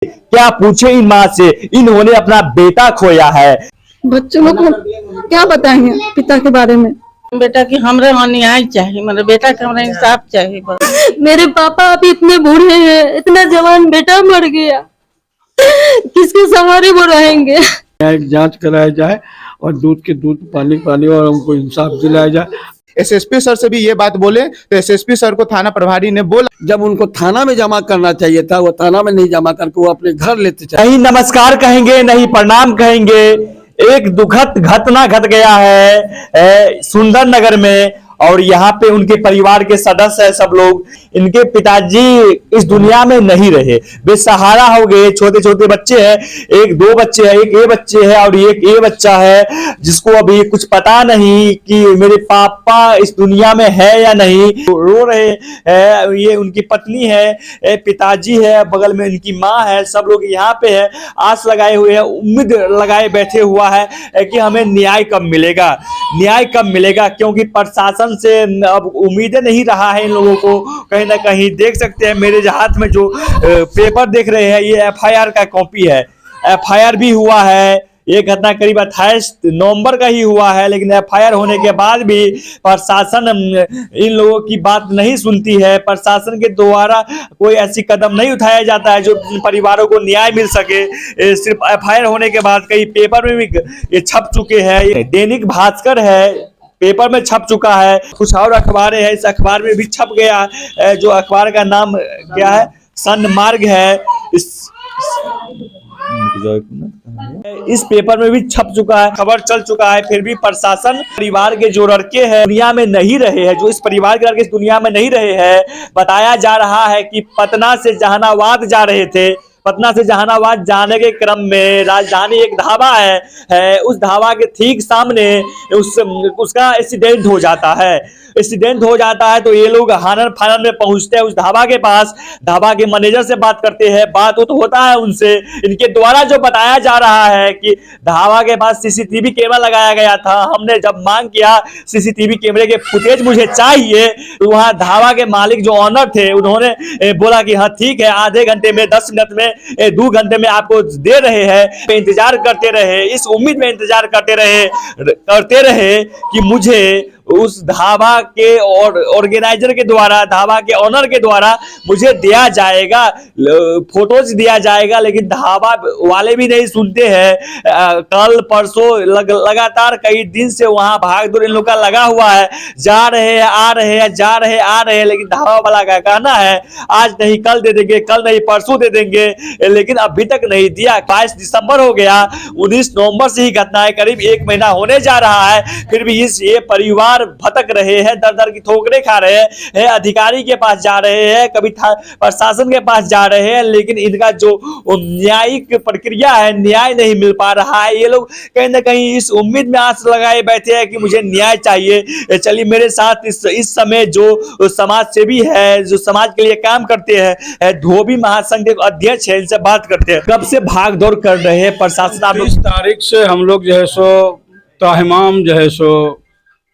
क्या पूछे इन माँ से, इन्होंने अपना बेटा खोया है। बच्चों लोग को क्या बताएंगे पिता के बारे में। बेटा की हमरे वहाँ न्याय चाहिए, मेरे बेटा का हमरा इंसाफ चाहिए बस। मेरे पापा अभी इतने बूढ़े हैं, इतना जवान बेटा मर गया, किसके सहारे वो रहेंगे। एक जांच कराया जाए और दूध के दूध पानी पानी और उनको इंसाफ दिलाया जाए। एसएसपी सर से भी ये बात बोले तो एसएसपी सर को थाना प्रभारी ने बोला जब उनको थाना में जमा करना चाहिए था, वो थाना में नहीं जमा करके वो अपने घर लेते चाहिए। नहीं नमस्कार कहेंगे, नहीं प्रणाम कहेंगे। एक दुखद घटना घट गया है सुंदर नगर में, और यहाँ पे उनके परिवार के सदस्य है सब लोग। इनके पिताजी इस दुनिया में नहीं रहे, बेसहारा हो गए। छोटे छोटे बच्चे हैं, एक दो बच्चे हैं, एक ये बच्चे है और एक ये बच्चा है जिसको अभी कुछ पता नहीं कि मेरे पापा इस दुनिया में है या नहीं। रो रहे हैं। ये उनकी पत्नी है, पिताजी है, बगल में इनकी माँ है, सब लोग यहाँ पे है, आस लगाए हुए हैं, उम्मीद लगाए बैठे हुआ है कि हमें न्याय कब मिलेगा, न्याय कब मिलेगा। क्योंकि प्रशासन से अब उम्मीद नहीं रहा है इन लोगों को। कहीं ना कहीं देख सकते हैं मेरे हाथ में जो पेपर देख रहे हैं, ये एफआईआर का कॉपी है। एफआईआर भी हुआ है, ये घटना करीब 28 नवंबर का ही हुआ है, लेकिन एफआईआर होने के बाद भी प्रशासन इन लोगों की बात नहीं सुनती है। प्रशासन के द्वारा कोई ऐसी कदम नहीं उठाया जाता है जो परिवारों को न्याय मिल सके। सिर्फ एफआईआर होने के बाद कई पेपर में भी ये छप चुके हैं। दैनिक भास्कर है, पेपर में छप चुका है, कुछ और अखबारें हैं, इस अखबार में भी छप गया। जो अखबार का नाम क्या है, सन्मार्ग है। इस पेपर में भी छप चुका है, खबर चल चुका है। फिर भी प्रशासन परिवार के जो लड़के हैं दुनिया में नहीं रहे हैं, जो इस परिवार के लड़के इस दुनिया में नहीं रहे हैं। बताया जा रहा है कि पटना से जहानाबाद जा रहे थे। पटना से जहानाबाद जाने के क्रम में राजधानी एक ढाबा है, उस ढाबा के ठीक सामने उसका एक्सीडेंट हो जाता है। एक्सीडेंट हो जाता है तो ये लोग हानन फानन में पहुंचते हैं उस ढाबा के पास। ढाबा के मैनेजर से बात करते हैं, बात तो होता है उनसे। इनके द्वारा जो बताया जा रहा है कि ढाबा के पास सीसीटीवी कैमरा लगाया गया था। हमने जब मांग किया सीसीटीवी कैमरे के फुटेज मुझे चाहिए, तो वहाँ ढाबा के मालिक जो ऑनर थे उन्होंने बोला कि हाँ ठीक है, आधे घंटे में, 10 मिनट में, 2 घंटे में आपको दे रहे हैं। इंतजार करते रहे, इस उम्मीद में इंतजार करते रहे कि मुझे उस ढाबा के और ऑर्गेनाइजर के द्वारा, ढाबा के ऑनर के द्वारा मुझे दिया जाएगा, फोटोज दिया जाएगा। लेकिन ढाबा वाले भी नहीं सुनते हैं। कल परसों लगातार कई दिन से वहां भाग दौड़ इन लोग का लगा हुआ है। जा रहे हैं, आ रहे हैं, जा रहे हैं, आ रहे हैं, लेकिन ढाबा वाला का कहना है आज नहीं कल दे देंगे, कल नहीं परसों दे देंगे, लेकिन अभी तक नहीं दिया। 22 दिसंबर हो गया, 19 नवंबर से ही घटना है, करीब 1 महीना होने जा रहा है। फिर भी ये परिवार भटक रहे हैं, दर दर की ठोकरें खा रहे हैं। अधिकारी के पास जा रहे हैं, कभी प्रशासन के पास जा रहे हैं, लेकिन इनका जो न्यायिक प्रक्रिया है, न्याय नहीं मिल पा रहा है। ये लोग कहीं ना कहीं इस उम्मीद में आस लगाए बैठे हैं कि मुझे न्याय चाहिए। चलिए मेरे साथ इस समय जो समाज सेवी है, जो समाज के लिए काम करते हैं, धोबी महासंघ के अध्यक्ष है, इनसे बात करते हैं। कब से भाग दौड़ कर रहे हैं प्रशासन? आप 30 तारीख से हम लोग जो है सो ताहमाम जो है सो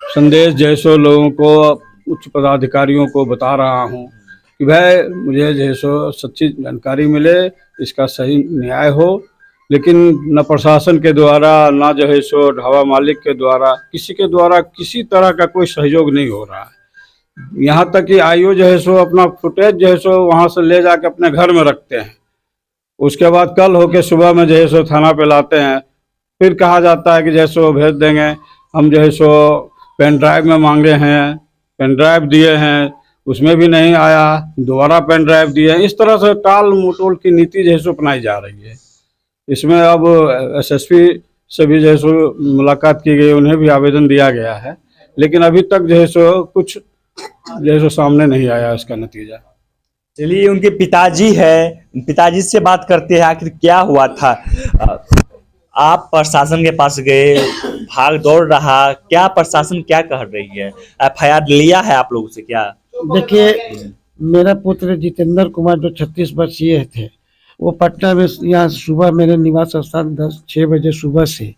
संदेश जो है सो लोगों को, उच्च पदाधिकारियों को बता रहा हूँ कि भाई मुझे जो है सो सच्ची जानकारी मिले, इसका सही न्याय हो। लेकिन न प्रशासन के द्वारा, ना जो है सो ढाबा मालिक के द्वारा, किसी के द्वारा किसी तरह का कोई सहयोग नहीं हो रहा है। यहाँ तक कि आईओ जो है सो अपना फुटेज जो है सो वहाँ से ले जाके अपने घर में रखते हैं। उसके बाद कल होके सुबह में जो है सो थाना पे लाते हैं। फिर कहा जाता है कि जो है सो भेज देंगे। हम जो है सो पेन ड्राइव में मांगे हैं, पेन ड्राइव दिए हैं, उसमें भी नहीं आया, दोबारा पेन ड्राइव दिए हैं। इस तरह से टाल मटोल की नीति जो है सो अपनाई जा रही है। इसमें अब एसएसपी से भी जो है सो मुलाकात की गई, उन्हें भी आवेदन दिया गया है, लेकिन अभी तक जो है सो कुछ जो है सो सामने नहीं आया इसका नतीजा। चलिए उनके पिताजी है, पिताजी से बात करते हैं, आखिर क्या हुआ था। आप प्रशासन के पास गए, भाग दौड़ रहा, क्या प्रशासन क्या कह रही है? एफआईआर लिया है आप लोगों से क्या? देखिए, मेरा पुत्र जितेंद्र कुमार जो 36 वर्षीय थे, वो पटना में यहाँ सुबह मेरे निवास स्थान 6 बजे सुबह से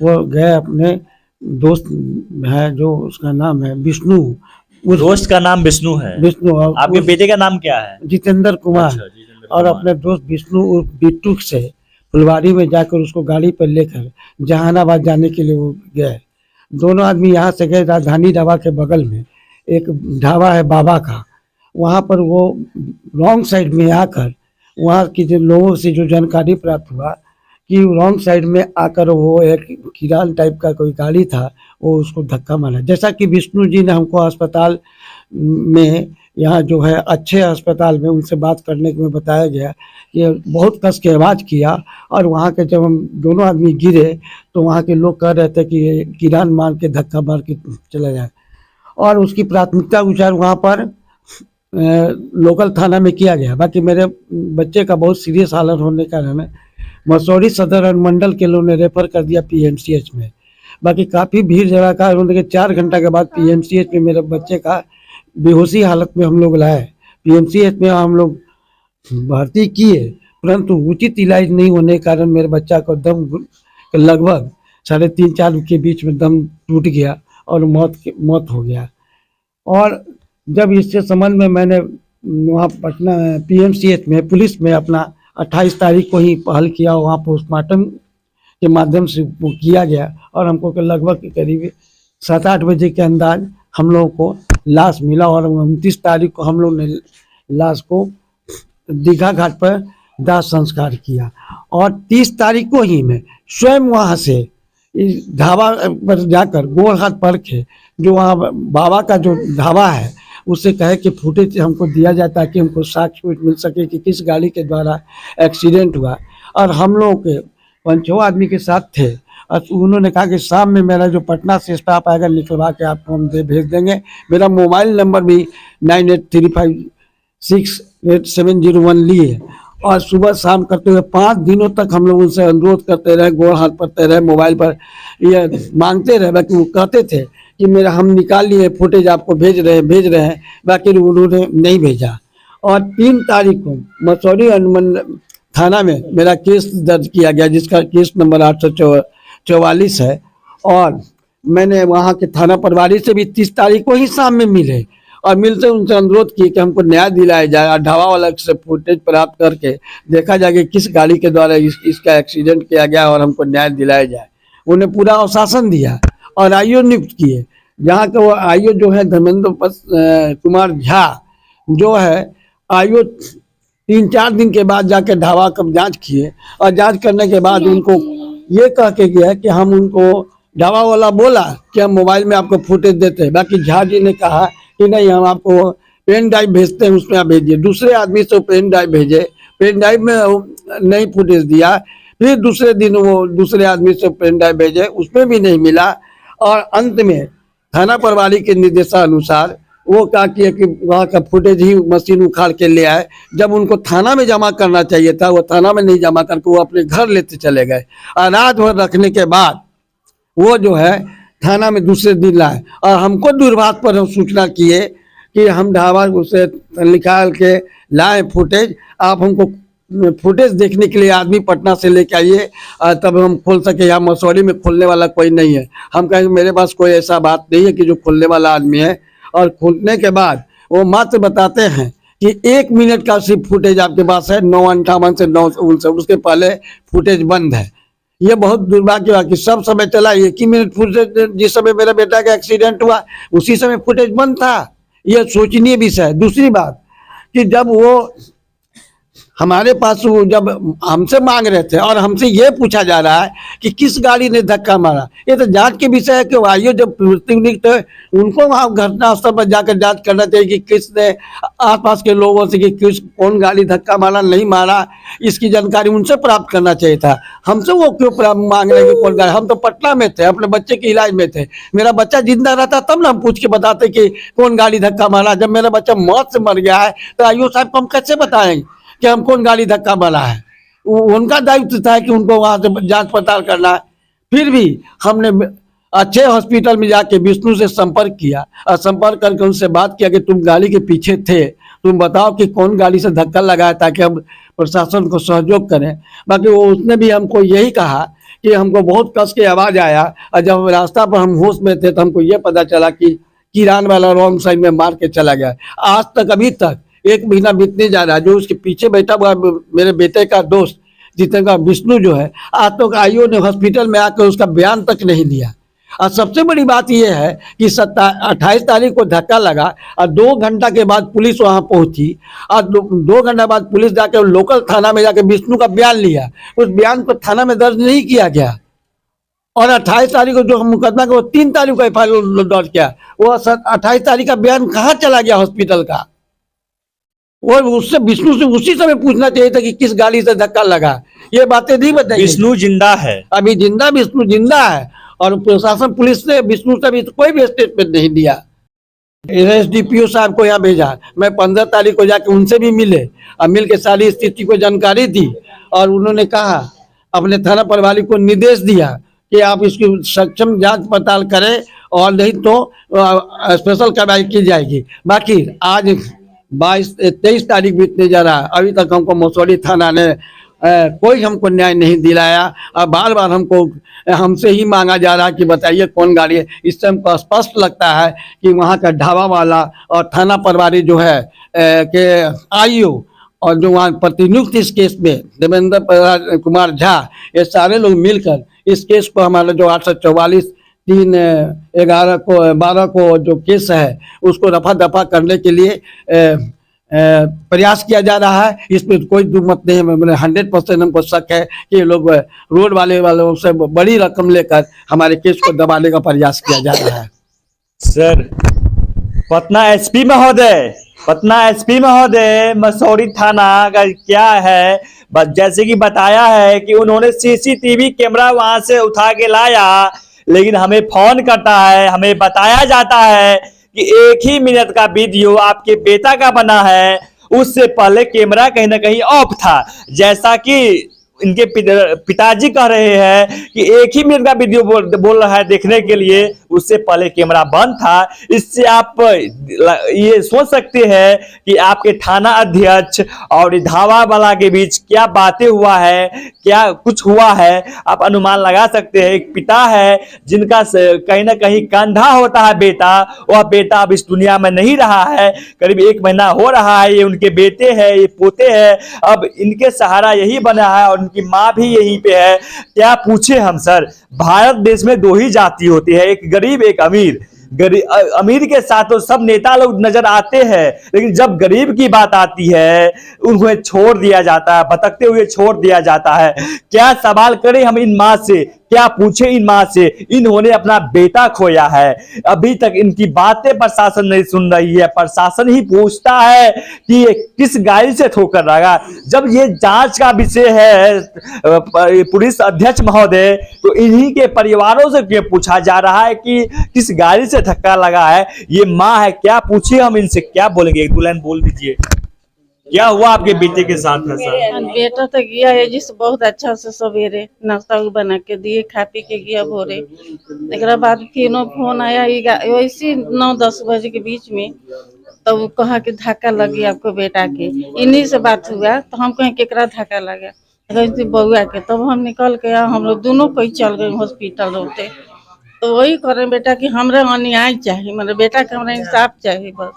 वो गए। अपने दोस्त है जो उसका नाम है विष्णु, उस दोस्त का नाम विष्णु है। विष्णु। आपके बेटे का नाम क्या है? जितेंद्र कुमार। अच्छा, और अपने दोस्त विष्णु उर्फ बिट्टू से फुलवारी में जाकर उसको गाड़ी पर लेकर जहानाबाद जाने के लिए वो गए। दोनों आदमी यहाँ से गए राजधानी ढाबा के बगल में एक ढाबा है बाबा का, वहाँ पर वो रॉन्ग साइड में आकर वहाँ की जो लोगों से जो जानकारी प्राप्त हुआ कि रॉन्ग साइड में आकर वो एक किरान टाइप का कोई गाड़ी था, वो उसको धक्का मारा। जैसा कि विष्णु जी ने हमको अस्पताल में यहाँ जो है अच्छे अस्पताल में उनसे बात करने में बताया गया कि बहुत कस के आवाज़ किया और वहाँ के जब हम दोनों आदमी गिरे तो वहाँ के लोग कह रहे थे कि ये किरान मार के धक्का मार के चला जाए और उसकी प्राथमिकता उपचार वहाँ पर लोकल थाना में किया गया। बाकी मेरे बच्चे का बहुत सीरियस हालत होने के कारण मसौरी सदर अनुमंडल के लोगों ने रेफर कर दिया पीएमसीएच में। बाकी काफ़ी भीड़ जगह का उन्होंने 4 घंटा के बाद पीएमसीएच में मेरे बच्चे का बेहोशी हालत में हम लोग लाए। पीएमसीएच में हम लोग भर्ती किए, परंतु उचित इलाज नहीं होने के कारण मेरे बच्चा को दम लगभग 3.5-4 के बीच में दम टूट गया और मौत हो गया। और जब इससे संबंध में मैंने वहाँ पटना पीएमसीएच में पुलिस में अपना 28 तारीख को ही पहल किया, वहाँ पोस्टमार्टम के माध्यम से वो किया गया और हमको लगभग करीब 7-8 बजे के अंदाज हम लोगों को लाश मिला और 29 तारीख को हम लोग ने लाश को दीघा घाट पर दाह संस्कार किया और 30 तारीख को ही मैं स्वयं वहाँ से इस ढाबा पर जाकर गोड़ हाथ पड़ के जो वहाँ बाबा का जो ढाबा है उससे कहे कि फुटेज हमको दिया जाए ताकि हमको साक्ष्य मिल सके कि किस गाड़ी के द्वारा एक्सीडेंट हुआ। और हम लोगों के 5-6 आदमी के साथ थे और उन्होंने कहा कि शाम में मेरा जो पटना से स्टाफ आएगा निकलवा के आपको हम भेज देंगे। मेरा मोबाइल नंबर भी 9835688701 लिए और सुबह शाम करते हुए 5 दिनों तक हम लोग उनसे अनुरोध करते रहे, गोड़ हाथ पड़ते रहे, मोबाइल पर ये मांगते रहे। बाकी वो कहते थे कि मेरा हम निकाल लिए फुटेज आपको भेज रहे हैं, बाकी उन्होंने नहीं भेजा। और 3 तारीख को मसौरी अनुमंडल थाना में मेरा केस दर्ज किया गया जिसका केस नंबर 844 है और मैंने वहाँ के थाना प्रभारी से भी 30 तारीख को ही शाम में मिले और मिलते उनसे अनुरोध किए कि हमको न्याय दिलाया जाए और ढाबा वाला से फुटेज प्राप्त करके देखा जाए कि किस गाड़ी के द्वारा इसका एक्सीडेंट किया गया और हमको न्याय दिलाया जाए। उन्हें पूरा आश्वासन दिया और आईओ नियुक्त किए। जहाँ का वो आईओ जो है धर्मेंद्र कुमार झा जो है आईओ 3-4 दिन के बाद जाके ढाबा का जांच किए और जांच करने के बाद उनको ये कह के गया कि हम उनको ढाबा वाला बोला कि हम मोबाइल में आपको फुटेज देते हैं, बाकी झा जी ने कहा कि नहीं हम आपको पेन ड्राइव भेजते हैं उसमें आप भेजिए। दूसरे आदमी से पेन ड्राइव भेजे, पेन ड्राइव में नहीं फुटेज दिया। फिर दूसरे दिन वो दूसरे आदमी से पेन ड्राइव भेजे, उसमें भी नहीं मिला और अंत में थाना प्रभारी के निर्देशानुसार वो क्या किया कि वहाँ का फुटेज ही मशीन उखाड़ के ले आए। जब उनको थाना में जमा करना चाहिए था वो थाना में नहीं जमा करके वो अपने घर लेते चले गए और रात भर रखने के बाद वो जो है थाना में दूसरे दिन लाए और हमको दूरभाष पर हम सूचना किए कि हम ढाबा उसे निकाल के लाए फुटेज, आप हमको फुटेज देखने के लिए आदमी पटना से लेके आइए तब हम खोल सके। यहाँ मसौरी में खोलने वाला कोई नहीं है। हम कहेंगे मेरे पास कोई ऐसा बात नहीं है कि जो खोलने वाला आदमी है। और खोलने के बाद वो मात्र बताते हैं कि 1 मिनट का सिर्फ फुटेज आपके पास है 9:58 से 9:59, उसके पहले फुटेज बंद है। ये बहुत दुर्भाग्य हुआ कि सब समय चला 1 ही मिनट फुटेज, जिस समय मेरा बेटा का एक्सीडेंट हुआ उसी समय फुटेज बंद था। यह सोचनीय विषय है। दूसरी बात कि जब वो हमारे पास जब हमसे मांग रहे थे और हमसे ये पूछा जा रहा है कि किस गाड़ी ने धक्का मारा, ये तो जांच के विषय है कि आइए जब थे उनको वहाँ घटनास्थल पर जाकर जांच करना चाहिए कि किसने आसपास के लोगों से कि कौन गाड़ी धक्का मारा नहीं मारा, इसकी जानकारी उनसे प्राप्त करना चाहिए था। हमसे वो क्यों मांग रहे कि कौन गाड़ी। हम तो पटना में थे, अपने बच्चे के इलाज में थे। मेरा बच्चा जिंदा रहता तब ना हम पूछ के बताते कि कौन गाड़ी धक्का मारा। जब मेरा बच्चा मौत से मर गया है तो आईओ साहब को हम कैसे बताएंगे कि हम कौन गाड़ी धक्का मारा है। उनका दायित्व था कि उनको वहाँ से जांच पड़ताल करना है। फिर भी हमने अच्छे हॉस्पिटल में जाके विष्णु से संपर्क किया और संपर्क करके उनसे बात किया कि तुम गाड़ी के पीछे थे, तुम बताओ कि कौन गाड़ी से धक्का लगाया ताकि हम प्रशासन को सहयोग करें। बाकी वो उसने भी हमको यही कहा कि हमको बहुत कस के आवाज़ आया और जब रास्ता पर हम होश में थे तो हमको ये पता चला कि किरान वाला रॉन्ग साइड में मार के चला गया। आज तक अभी तक 1 महीना बीतने जा रहा है। जो उसके पीछे बैठा हुआ मेरे बेटे का दोस्त जितने का विष्णु जो है, आज तक आईओ ने हॉस्पिटल में आकर उसका बयान तक नहीं लिया। और सबसे बड़ी बात यह है कि 28 तारीख को धक्का लगा और 2 घंटा के बाद पुलिस वहां पहुंची और 2 घंटा बाद पुलिस जाकर लोकल थाना में जाकर विष्णु का बयान लिया। उस बयान को थाना में दर्ज नहीं किया गया और 28 तारीख को जो मुकदमा का वो 3 तारीख को FIR दर्ज किया। वो 28 तारीख का बयान कहाँ चला गया हॉस्पिटल का? वो उससे विष्णु से उसी समय पूछना चाहिए था कि किस गाड़ी से धक्का लगा। ये बातें नहीं बताई। विष्णु जिंदा है, अभी जिंदा, विष्णु जिंदा है और प्रशासन पुलिस ने विष्णु से भी कोई भी स्टेटमेंट नहीं दिया। SDPO साहब को यहाँ भेजा, मैं 15 तारीख को जाके उनसे भी मिले और मिल के सारी स्थिति को जानकारी दी और उन्होंने कहा, अपने थाना प्रभारी को निर्देश दिया कि आप इसकी सक्षम जांच पड़ताल करें और नहीं तो स्पेशल कार्रवाई की जाएगी। बाकी आज 23 तारीख बीतने जा रहा है, अभी तक हमको मसौढ़ी थाना ने कोई हमको न्याय नहीं दिलाया और बार बार हमसे ही मांगा जा रहा है कि बताइए कौन गाड़ी है। इससे हमको स्पष्ट लगता है कि वहाँ का ढाबा वाला और थाना प्रभारी जो है के IO और जो वहाँ प्रतिनियुक्त इस केस में देवेंद्र कुमार झा, ये सारे लोग मिलकर इस केस को हमारा जो 844 3/11 को जो केस है उसको रफा दफा करने के लिए प्रयास किया जा रहा है। इसमें कोई दुमत नहीं है। मैंने 100% हमको शक है कि ये लोग रोड वालों से बड़ी रकम लेकर हमारे केस को दबाने का प्रयास किया जा रहा है। सर, पटना एसपी महोदय, मसौढ़ी थाना का क्या है, जैसे कि बताया है कि उन्होंने CCTV कैमरा वहां से उठा के लाया, लेकिन हमें फोन करता है, हमें बताया जाता है कि 1 ही मिनट का वीडियो आपके बेटा का बना है, उससे पहले कैमरा कहीं ना कहीं ऑफ था। जैसा कि इनके पिताजी कह रहे हैं कि 1 ही मिनट का वीडियो बोल रहा है देखने के लिए, उससे पहले कैमरा बंद था। इससे आप ये सोच सकते हैं कि आपके थाना अध्यक्ष और ढाबा वाला के बीच क्या बातें हुआ है, क्या कुछ हुआ है, आप अनुमान लगा सकते हैं। एक पिता है जिनका कहीं ना कहीं कंधा होता है बेटा, वह बेटा अब इस दुनिया में नहीं रहा है, करीब 1 महीना हो रहा है। ये उनके बेटे हैं, ये पोते हैं, अब इनके सहारा यही बना है और उनकी माँ भी यहीं पे है। क्या पूछे हम सर, भारत देश में 2 ही जाति होती है, एक गरीब एक अमीर। अमीर के साथ तो सब नेता लोग नजर आते हैं, लेकिन जब गरीब की बात आती है उन्हें छोड़ दिया जाता है, भटकते हुए छोड़ दिया जाता है। क्या सवाल करें हम इन माँ से, क्या पूछे इन माँ से? इन्होंने अपना बेटा खोया है, अभी तक इनकी बातें प्रशासन नहीं सुन रही है। प्रशासन ही पूछता है कि ये किस गाड़ी से ठोकर लगा। जब ये जांच का विषय है पुलिस अध्यक्ष महोदय, तो इन्हीं के परिवारों से क्यों पूछा जा रहा है कि किस गाड़ी से धक्का लगा है? ये माँ है, क्या पूछे हम इनसे, क्या बोलेंगे? 2 लाइन बोल दीजिए, क्या हुआ आपके बेटे के साथ है सर? बेटा तो गया है जिस बहुत अच्छा से सवेरे नाश्ता बना के दिए, खा पी के गया भोरे। एक बाद फिर फोन आया वैसे 9-10 बजे के बीच में, तो वो कहा कि धक्का लग गया आपको बेटा के। इन्हीं से बात हुआ तो हम कहें केकरा धक्का लगा, बउआ के। तब हम निकल के हम लोग दोनों कोई चल गए हॉस्पिटल रोते। तो वही करें बेटा कि हमरा अन्याय चाहिए, मेरे बेटा के हमरा इंसाफ चाहिए बस,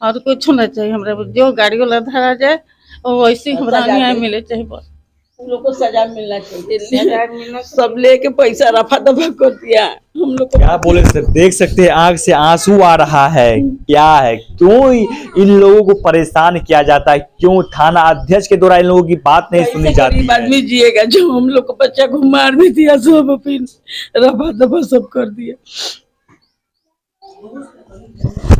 और कुछ ना चाहिए। हमरा जो गाड़ी वाला धरा जाए वो वैसे हमरा न्याय मिले चाहिए बस। हम लोग को सजा मिलना चाहिए। सब लेके पैसा रफा दफा कर दिया हम लोग को। क्या बोले सर, देख सकते हैं आंख से आंसू आ रहा है। क्या है, क्यों इन लोगों को परेशान किया जाता है? क्यों थाना अध्यक्ष के द्वारा इन लोगों की बात नहीं सुनी जाती है? आदमी जिएगा जो हम लोग को बच्चा को मार भी दिया, सब फिर रफा दफा सब कर दिया।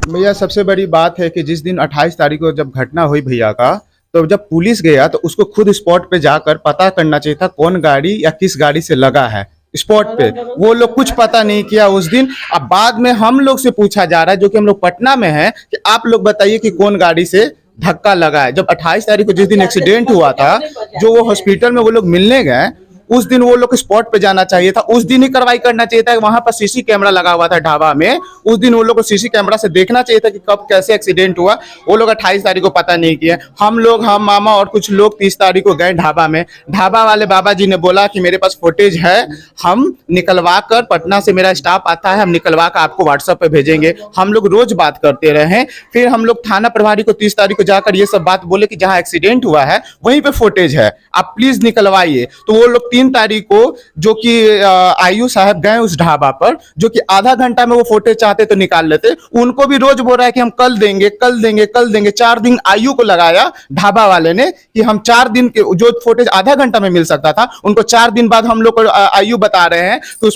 भैया सबसे बड़ी बात है कि जिस दिन 28 तारीख को जब घटना हुई भैया का, तो जब पुलिस गया तो उसको खुद स्पॉट पे जाकर पता करना चाहिए था कौन गाड़ी या किस गाड़ी से लगा है स्पॉट पे। वो लोग कुछ पता नहीं किया उस दिन। अब बाद में हम लोग से पूछा जा रहा है, जो कि हम लोग पटना में है, कि आप लोग बताइए कि कौन गाड़ी से धक्का लगा है। जब 28 तारीख को जिस दिन एक्सीडेंट हुआ था, जो वो हॉस्पिटल में वो लोग मिलने गए, उस दिन वो लोग को स्पॉट पे जाना चाहिए था, उस दिन ही कार्रवाई करना चाहिए था। वहां पर सीसी कैमरा लगा हुआ था ढाबा में, उस दिन वो लोग को सीसी कैमरा से देखना चाहिए था कि कब कैसे एक्सीडेंट हुआ। वो लोग 28 तारीख को पता नहीं किए। हम मामा और कुछ लोग 30 तारीख को गए ढाबा में। ढाबा वाले बाबा जी ने बोला कि मेरे पास फुटेज है, हम निकलवा कर, पटना से मेरा स्टाफ आता है, हम निकलवा कर आपको व्हाट्सएप पे भेजेंगे। हम लोग रोज बात करते रहे। फिर हम लोग थाना प्रभारी को 30 तारीख को जाकर ये सब बात बोले कि जहां एक्सीडेंट हुआ है वहीं पे फुटेज है, आप प्लीज निकलवाइए। तो वो लोग 3 तारीख को, जो कि आयु साहब गए उस ढाबा पर, जो कि आधा घंटा में वो फुटेज चाहते तो निकाल लेते। उनको भी रोज बोल रहा है कि हम कल देंगे, कल देंगे, कल देंगे। 4 दिन आयु को लगाया ढाबा वाले ने कि हम 4 दिन के जो फुटेज आधा घंटा में मिल सकता था, उनको 4 दिन बाद हम लोग को आयु बता रहे हैं तो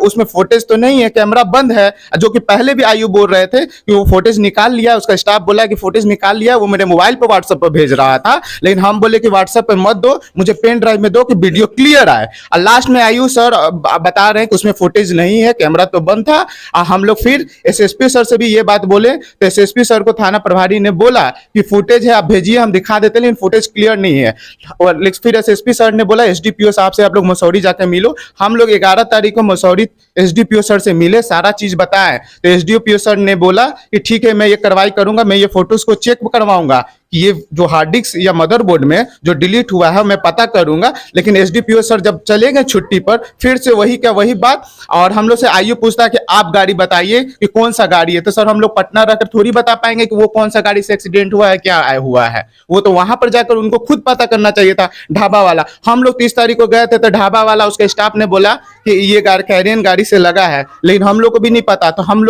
उसमें फुटेज तो नहीं है, कैमरा बंद है। जो कि पहले भी आयु बोल रहे थे कि वो फुटेज निकाल लिया, उसका स्टाफ बोला कि फुटेज निकाल लिया, वो मेरे मोबाइल पर व्हाट्सएप पर भेज रहा था। लेकिन हम बोले कि व्हाट्सएप पे मत दो, मुझे पेन ड्राइव में दो कि वीडियो क्लियर आए। और लास्ट में आयु सर बता रहे हैं कि उसमें फुटेज नहीं है, कैमरा तो बंद था। हम लोग फिर एसएसपी सर से भी ये बात बोले तो एसएसपी सर को थाना प्रभारी ने बोला कि फुटेज है, आप भेजिए, हम दिखा देते, लेकिन फुटेज क्लियर नहीं है। और फिर एसएसपी सर ने बोला एसडीपीओ साहब से आप लोग मसौरी जाकर मिलो। हम लोग 11 तारीख को मसौरी एसडीपीओ सर से मिले, सारा चीज बताएं। तो एसडीपीओ सर ने बोला कि ठीक है, मैं ये कार्रवाई करूंगा, मैं ये फोटोज को चेक करवाऊंगा कि ये जो हार्ड डिस्क या मदरबोर्ड में जो डिलीट हुआ है मैं पता करूंगा। लेकिन एसडीपीओ सर जब चले गए छुट्टी पर, फिर से वही क्या वही बात। और हम लोग से आयु पूछता कि आप गाड़ी बताइए कि कौन सा गाड़ी है। तो सर हम लोग पटना रहकर थोड़ी बता पाएंगे कि वो कौन सा गाड़ी से एक्सीडेंट हुआ है, क्या आया हुआ है। वो तो वहां पर जाकर उनको खुद पता करना चाहिए था, ढाबा वाला। हम लोग 30 तारीख को गए थे तो ढाबा वाला, उसके स्टाफ ने बोला कि ये कैरियन गाड़ी से लगा है, लेकिन हम लोग को भी नहीं पता। तो हम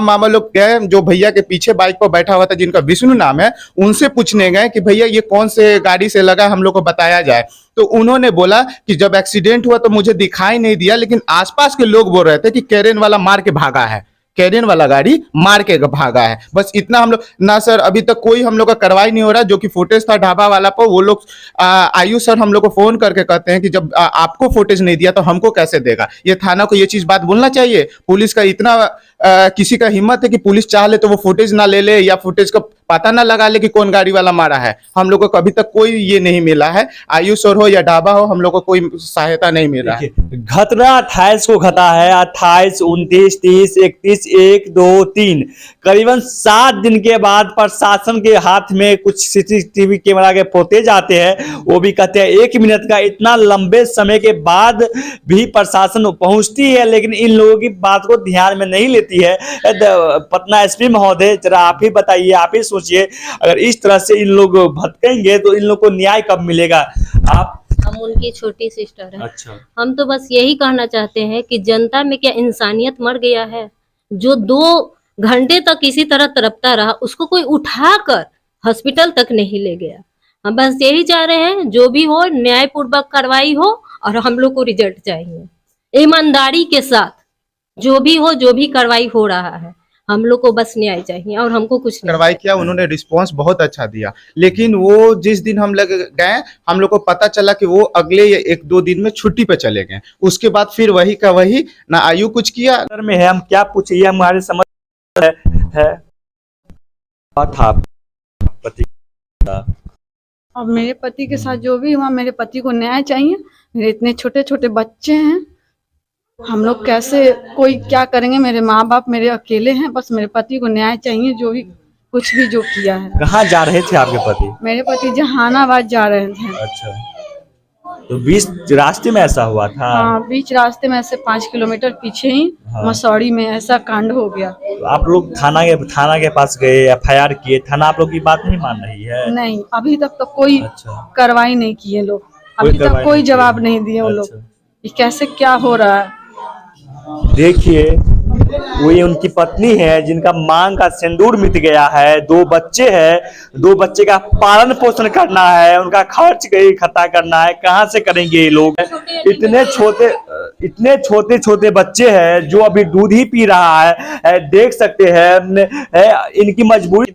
मामा लोग गए, जो भैया के पीछे बाइक पर बैठा हुआ था जिनका विष्णु नाम है, उनसे पूछने गए कि भैया ये कौन से गाड़ी से लगा, हम लोग को बताया जाए। तो उन्होंने बोला कि जब एक्सीडेंट हुआ तो मुझे दिखाई नहीं दिया, लेकिन आसपास के लोग बोल रहे थे कि कैरियन वाला मार के भागा है, कैरियन वाला गाड़ी मार के भागा है। बस इतना हम लोग ना सर, अभी तक कोई हम लोग का कार्रवाई नहीं हो रहा। जो कि फुटेज था ढाबा वाला पर, वो लोग आयु सर हम लोग को फोन करके कहते हैं कि जब आपको फुटेज नहीं दिया तो हमको कैसे देगा। ये थाना को ये चीज बात बोलना चाहिए। पुलिस का इतना किसी का हिम्मत है कि पुलिस चाह ले तो वो फुटेज ना ले ले, या फुटेज का पता ना लगा ले कि कौन गाड़ी वाला मारा है। हम लोग को कभी तक कोई ये नहीं मिला है, आयु सर हो या ढाबा हो, हम लोग को कोई सहायता नहीं मिला है। घटना 28 को घटा है, 28, 29, 30, 31, 1, 2, 3, करीबन 7 दिन के बाद प्रशासन के हाथ में कुछ सीसीटीवी कैमरा के फुटेज आते हैं। वो भी कहते हैं 1 मिनट का। इतना लंबे समय के बाद भी प्रशासन पहुंचती है, लेकिन इन लोगों की बात को ध्यान में नहीं लेती है। पटना एसपी महोदय, जरा आप ही बताइए, आप ही सोचिए, अगर इस तरह से इन लोग भटकेंगे तो इन लोग को न्याय कब मिलेगा। आप हम उनकी छोटी सिस्टर हैं। अच्छा, हम तो बस यही कहना चाहते हैं कि जनता में क्या इंसानियत मर गया है? जो 2 घंटे तक किसी तरह तड़पता रहा, उसको कोई उठाकर हॉस्पिटल तक नहीं ले गया। हम बस यही चाह रहे हैं, जो भी हो न्यायपूर्वक कार्रवाई हो और हम लोग को रिजल्ट चाहिए ईमानदारी के साथ। जो भी हो, जो भी कार्रवाई हो रहा है, हम लोग को बस न्याय चाहिए और हमको कुछ नहीं। कार्रवाई किया, उन्होंने रिस्पांस बहुत अच्छा दिया। लेकिन वो जिस दिन हम लोग गए, हम लोग को पता चला कि वो अगले 1-2 दिन में छुट्टी पे चले गए। उसके बाद फिर वही का वही, ना आयु कुछ किया में है। हम क्या पूछे, ये हमारे समझ है। था पति का। अब मेरे पति के साथ जो भी हुआ, मेरे पति को न्याय चाहिए। मेरे इतने छोटे छोटे बच्चे हैं, हम लोग कैसे, कोई क्या करेंगे? मेरे माँ बाप मेरे अकेले हैं, बस मेरे पति को न्याय चाहिए। जो भी कुछ भी जो किया है। कहाँ जा रहे थे आपके पति? मेरे पति जहानाबाद जा रहे थे। अच्छा, तो बीच रास्ते में ऐसा हुआ था? हाँ, बीच रास्ते में ऐसे 5 किलोमीटर पीछे ही मसौड़ी में ऐसा कांड हो गया। तो आप लोग थाना के पास गए, FIR किए, थाना आप लोग की बात नहीं मान रही है? नहीं, अभी तक तो कोई कार्रवाई नहीं किए लोग, कोई अभी तक कार्रवाई कोई नहीं जवाब नहीं दिए वो लोग। ये कैसे क्या हो रहा है? देखिए, वो ये उनकी पत्नी है जिनका मांग का सिंदूर मिट गया है। 2 बच्चे हैं, 2 बच्चे का पालन पोषण करना है, उनका खर्च इकट्ठा करना है। कहाँ से करेंगे ये लोग? इतने छोटे छोटे बच्चे हैं जो अभी दूध ही पी रहा है। देख सकते हैं इनकी मजबूरी।